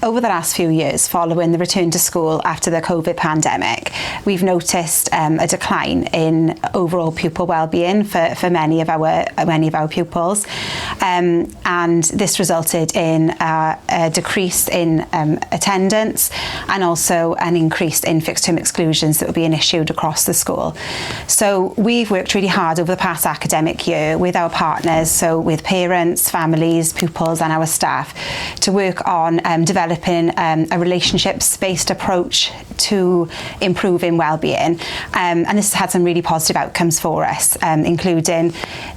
over the last few years, following the return to school after the COVID pandemic, we've noticed a decline in overall pupil wellbeing for many of our pupils, and this resulted in a decrease in attendance and also an increase in fixed-term exclusions that were being issued across the school. So we've worked really hard over the past academic year with our partners, so with parents, families, pupils and our staff, to work on developing a relationships-based approach to improving wellbeing, and this has had some really positive outcomes for us, including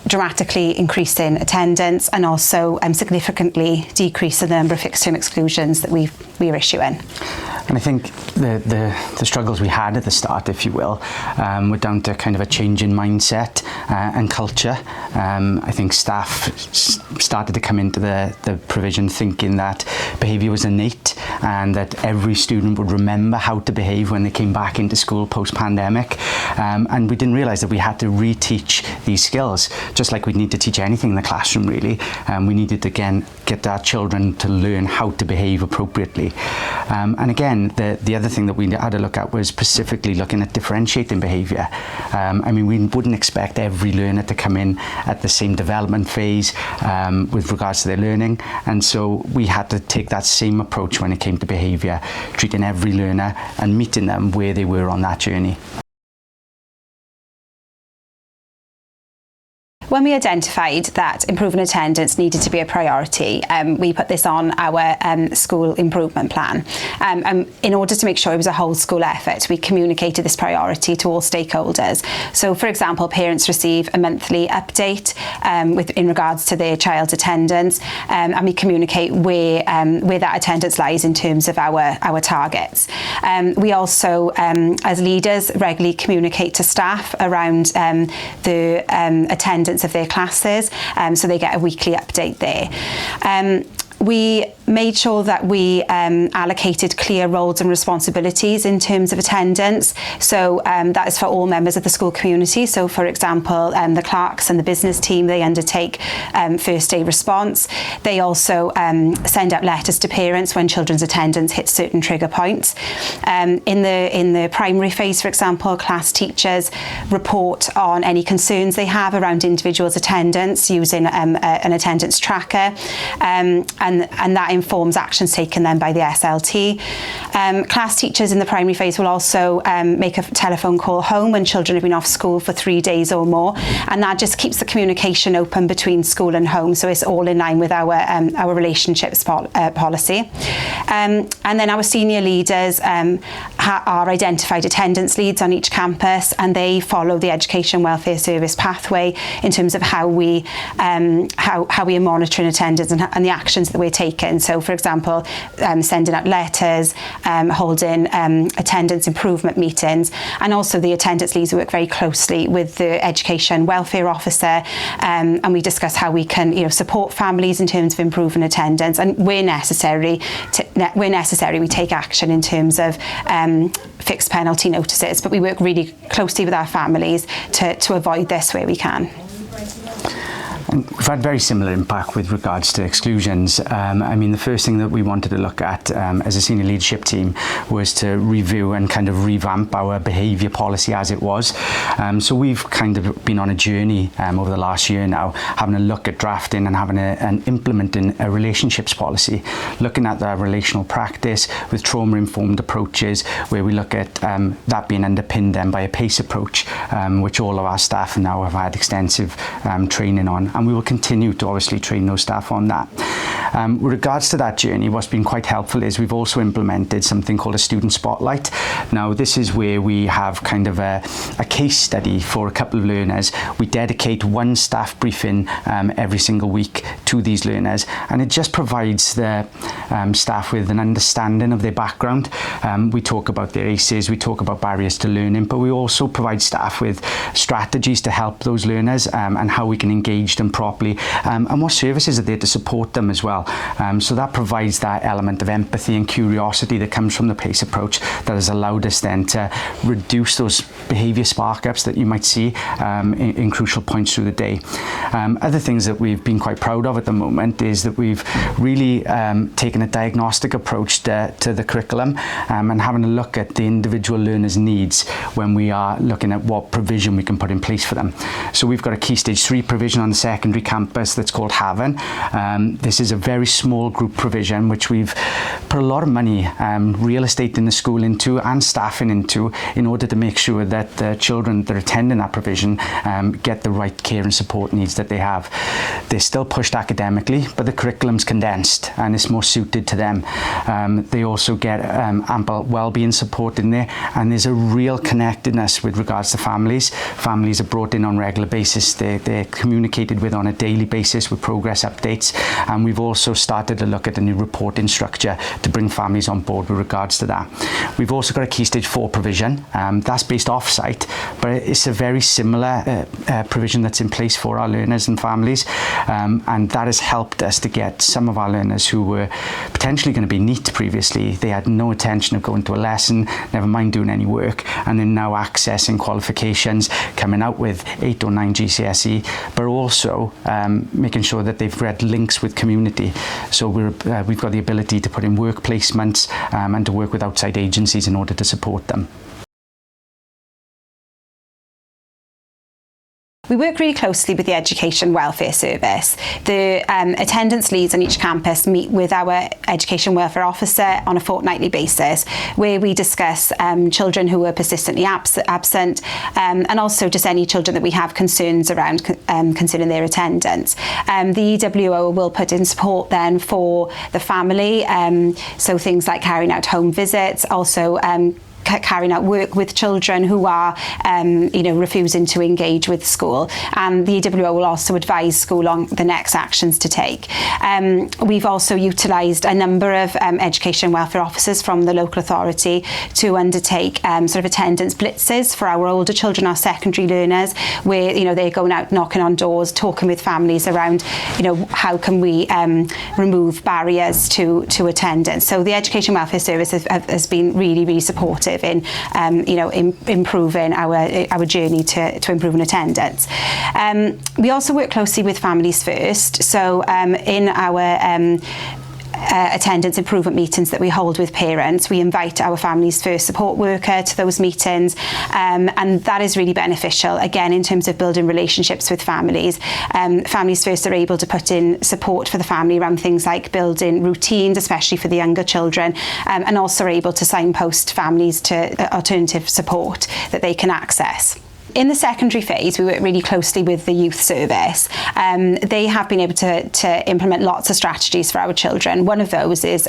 dramatically increasing attendance and also significantly decreasing the number of fixed-term exclusions that we're issuing. And I think the struggles we had at the start, if you will, were down to kind of a change in mindset and culture. I think staff started to come into the provision thinking that behaviour was innate and that every student would remember how to behave when they came back into school post-pandemic. And we didn't realise that we had to reteach these skills, just like we need to teach anything in the classroom, really. We needed to, again, get our children to learn how to behave appropriately. And again, the other thing that we had to look at was specifically looking at differentiating behaviour. I mean, we wouldn't expect every learner to come in at the same development phase with regards to their learning, and so we had to take that same approach when it came to behaviour, treating every learner and meeting them where they were on that journey. When we identified that improving attendance needed to be a priority, we put this on our school improvement plan. In order to make sure it was a whole school effort, we communicated this priority to all stakeholders. So, for example, parents receive a monthly update in regards to their child's attendance, and we communicate where that attendance lies in terms of our targets. We also, as leaders, regularly communicate to staff around the attendance of their classes, so they get a weekly update there. We made sure that we allocated clear roles and responsibilities in terms of attendance. So that is for all members of the school community. So, for example, the clerks and the business team, they undertake first day response. They also send out letters to parents when children's attendance hits certain trigger points. In the primary phase, for example, class teachers report on any concerns they have around individuals' attendance using an attendance tracker, and that informs actions taken then by the SLT. Class teachers in the primary phase will also make a telephone call home when children have been off school for 3 days or more, and that just keeps the communication open between school and home, so it's all in line with our relationships policy. And then our senior leaders are identified attendance leads on each campus, and they follow the Education Welfare Service pathway in terms of how we are monitoring attendance and the actions that we're taking. So, for example, sending out letters, holding attendance improvement meetings, and also the attendance leads work very closely with the Education Welfare Officer, and we discuss how we can support families in terms of improving attendance, and where necessary we take action in terms of fixed penalty notices, but we work really closely with our families to avoid this where we can. And we've had very similar impact with regards to exclusions. I mean, the first thing that we wanted to look at as a senior leadership team was to review and kind of revamp our behaviour policy as it was. So we've kind of been on a journey over the last year now, having a look at drafting and and implementing a relationships policy, looking at the relational practice with trauma-informed approaches, where we look at that being underpinned then by a PACE approach, which all of our staff now have had extensive training on. And we will continue to obviously train those staff on that. With regards to that journey, what's been quite helpful is we've also implemented something called a student spotlight. Now, this is where we have kind of a case study for a couple of learners. We dedicate one staff briefing every single week to these learners, and it just provides the staff with an understanding of their background. We talk about their ACEs, we talk about barriers to learning, but we also provide staff with strategies to help those learners and how we can engage them properly, and what services are there to support them as well. So that provides that element of empathy and curiosity that comes from the PACE approach that has allowed us then to reduce those behaviour spark-ups that you might see in crucial points through the day. Other things that we've been quite proud of at the moment is that we've really taken a diagnostic approach to the curriculum and having a look at the individual learners' needs when we are looking at what provision we can put in place for them. So we've got a Key Stage 3 provision on the secondary campus that's called Haven. This is a very small group provision which we've put a lot of money, real estate in the school into and staffing into, in order to make sure that the children that are attending that provision get the right care and support needs that they have. They're still pushed academically, but the curriculum's condensed and it's more suited to them. They also get ample wellbeing support in there, and there's a real connectedness with regards to families. Families are brought in on a regular basis. They're communicated with on a daily basis with progress updates, and we've also started to look at a new reporting structure to bring families on board with regards to that. We've also got a Key Stage 4 provision. That's based off-site, but it's a very similar provision that's in place for our learners and families, and that has helped us to get some of our learners who were potentially going to be NEET previously. They had no intention of going to a lesson, never mind doing any work, and they're now accessing qualifications, coming out with 8 or 9 GCSE, but also making sure that they've read links with community. So we've got the ability to put in work placements and to work with outside agencies in order to support them. We work really closely with the Education Welfare Service. The attendance leads on each campus meet with our Education Welfare Officer on a fortnightly basis, where we discuss children who are persistently absent, and also just any children that we have concerns around concerning their attendance. The EWO will put in support then for the family, so things like carrying out home visits, also carrying out work with children who are refusing to engage with school, and the EWO will also advise school on the next actions to take. We've also utilised a number of education welfare officers from the local authority to undertake sort of attendance blitzes for our older children, our secondary learners, where they're going out knocking on doors, talking with families around how can we remove barriers to attendance. So the Education Welfare Service has been really supportive in improving our journey to improving attendance. We also work closely with Families First. So in our attendance improvement meetings that we hold with parents, we invite our Families First support worker to those meetings, and that is really beneficial, again, in terms of building relationships with families. Families First are able to put in support for the family around things like building routines, especially for the younger children, and also are able to signpost families to alternative support that they can access. In the secondary phase, we work really closely with the youth service. They have been able to implement lots of strategies for our children. One of those is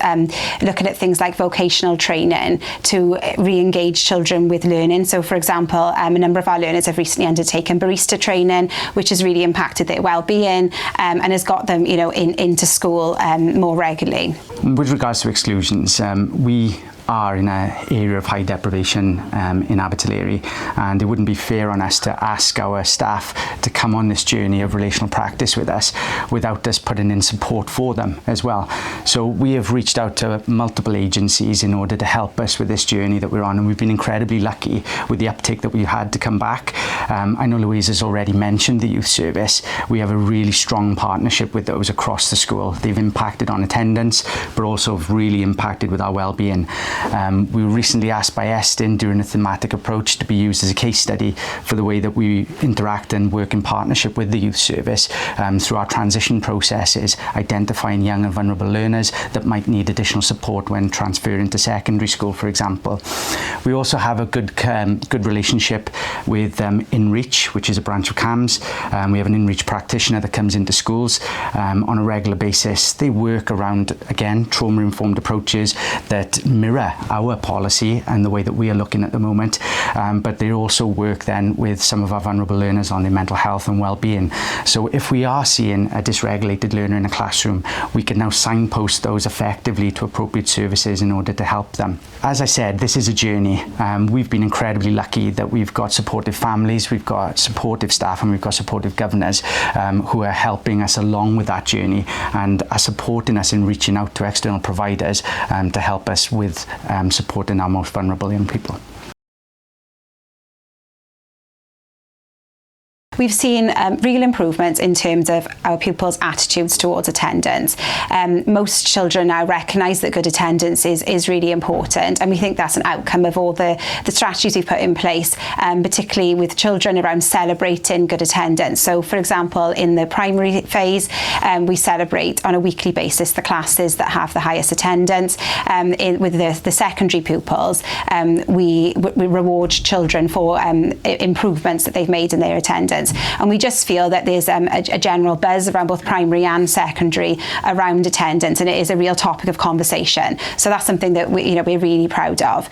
looking at things like vocational training to re-engage children with learning. So, for example, a number of our learners have recently undertaken barista training, which has really impacted their well-being and has got them, into school more regularly. With regards to exclusions, we are in an area of high deprivation in Abertillery, and it wouldn't be fair on us to ask our staff to come on this journey of relational practice with us without us putting in support for them as well. So we have reached out to multiple agencies in order to help us with this journey that we're on, and we've been incredibly lucky with the uptake that we've had to come back. I know Louise has already mentioned the youth service. We have a really strong partnership with those across the school. They've impacted on attendance, but also have really impacted with our well-being. We were recently asked by Estin during a thematic approach to be used as a case study for the way that we interact and work in partnership with the youth service through our transition processes, identifying young and vulnerable learners that might need additional support when transferring to secondary school, for example. We also have a good relationship with InReach, which is a branch of CAMS. We have an InReach practitioner that comes into schools on a regular basis. They work around, again, trauma-informed approaches that mirror our policy and the way that we are looking at the moment, but they also work then with some of our vulnerable learners on their mental health and well-being. So if we are seeing a dysregulated learner in a classroom, we can now signpost those effectively to appropriate services in order to help them. As I said, this is a journey. We've been incredibly lucky that we've got supportive families, we've got supportive staff, and we've got supportive governors who are helping us along with that journey and are supporting us in reaching out to external providers to help us with supporting our most vulnerable young people. We've seen real improvements in terms of our pupils' attitudes towards attendance. Most children now recognise that good attendance is really important, and we think that's an outcome of all the strategies we've put in place, particularly with children around celebrating good attendance. So, for example, in the primary phase, we celebrate on a weekly basis the classes that have the highest attendance. With the secondary pupils, we reward children for improvements that they've made in their attendance. And we just feel that there's a general buzz around both primary and secondary around attendance, and it is a real topic of conversation. So that's something that we're really proud of.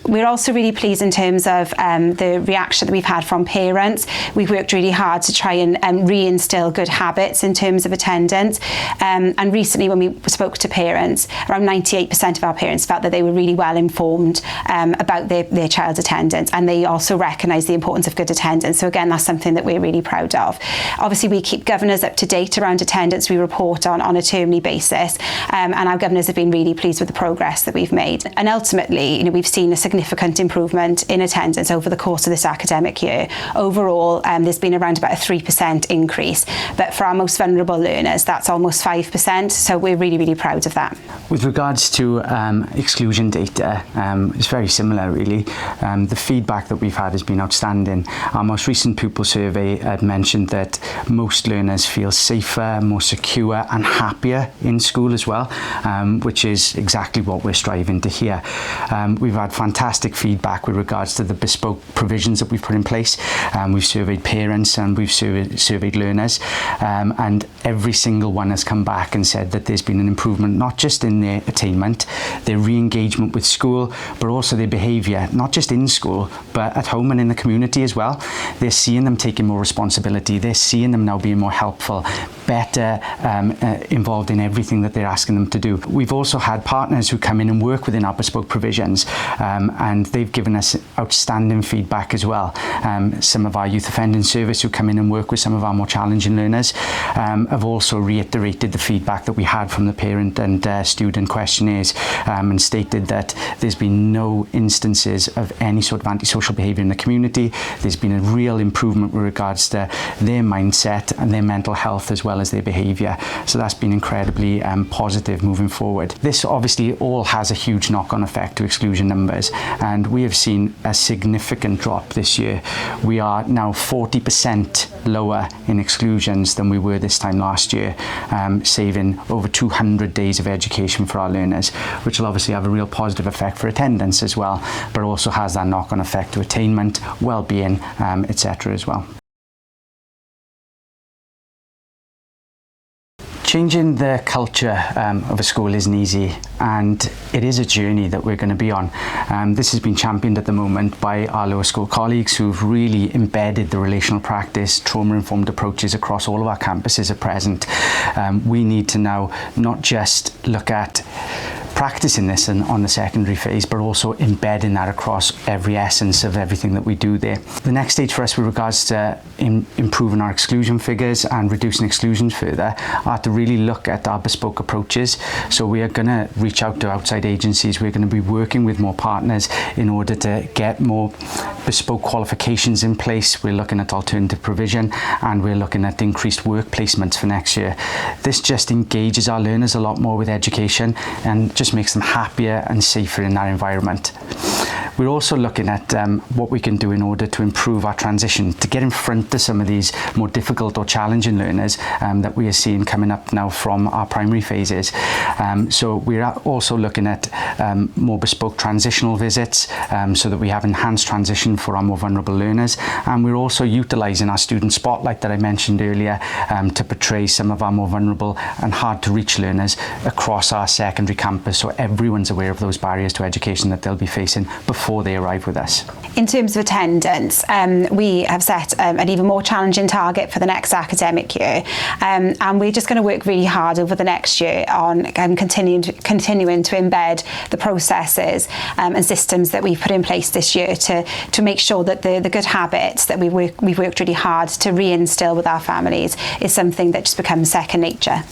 We're also really pleased in terms of the reaction that we've had from parents. We've worked really hard to try and reinstill good habits in terms of attendance. And recently, when we spoke to parents, around 98% of our parents felt that they were really well informed about their child's attendance, and they also recognise the importance of good attendance. So again, that's something that we're really proud of. Obviously, we keep governors up to date around attendance. We report on a termly basis, and our governors have been really pleased with the progress that we've made. And ultimately, we've seen a significant improvement in attendance over the course of this academic year. Overall, there's been around about a 3% increase, but for our most vulnerable learners, that's almost 5%. So we're really, really proud of that. With regards to exclusion data, it's very similar, really. The feedback that we've had has been outstanding. Our most recent pupil survey had mentioned that most learners feel safer, more secure and happier in school as well, which is exactly what we're striving to hear. We've had fantastic feedback with regards to the bespoke provisions that we've put in place. We've surveyed parents and we've surveyed learners, and every single one has come back and said that there's been an improvement, not just in their attainment, their re-engagement with school, but also their behaviour, not just in school, but at home and in the community as well. They're seeing them taking more responsibility. They're seeing them now being more helpful, better involved in everything that they're asking them to do. We've also had partners who come in and work within our bespoke provisions, and they've given us outstanding feedback as well. Some of our youth offending service who come in and work with some of our more challenging learners have also reiterated the feedback that we had from the parent and student questionnaires, and stated that there's been no instances of any sort of antisocial behaviour in the community. There's been a real improvement with regards to their mindset and their mental health as well as their behaviour. So that's been incredibly positive moving forward. This obviously all has a huge knock-on effect to exclusion numbers, and we have seen a significant drop this year. We are now 40% lower in exclusions than we were this time last year, saving over 200 days of education for our learners, which will obviously have a real positive effect for attendance as well, but also has that knock-on effect to attainment, well-being, etc. as well. Changing the culture of a school isn't easy, and it is a journey that we're going to be on. This has been championed at the moment by our lower school colleagues who've really embedded the relational practice, trauma-informed approaches across all of our campuses at present. We need to now not just look at practicing this on the secondary phase, but also embedding that across every essence of everything that we do there. The next stage for us with regards to improving our exclusion figures and reducing exclusions further are to really look at our bespoke approaches. So we are going to reach out to outside agencies. We're going to be working with more partners in order to get more bespoke qualifications in place. We're looking at alternative provision, and we're looking at increased work placements for next year. This just engages our learners a lot more with education and just makes them happier and safer in that environment. We're also looking at what we can do in order to improve our transition, to get in front of some of these more difficult or challenging learners that we are seeing coming up now from our primary phases. So we're also looking at more bespoke transitional visits so that we have enhanced transition for our more vulnerable learners. And we're also utilising our student spotlight that I mentioned earlier to portray some of our more vulnerable and hard to reach learners across our secondary campus, so everyone's aware of those barriers to education that they'll be facing before they arrive with us. In terms of attendance, we have set an even more challenging target for the next academic year, and we're just going to work really hard over the next year on continuing to embed the processes and systems that we've put in place this year to make sure that the good habits that we've worked really hard to reinstill with our families is something that just becomes second nature.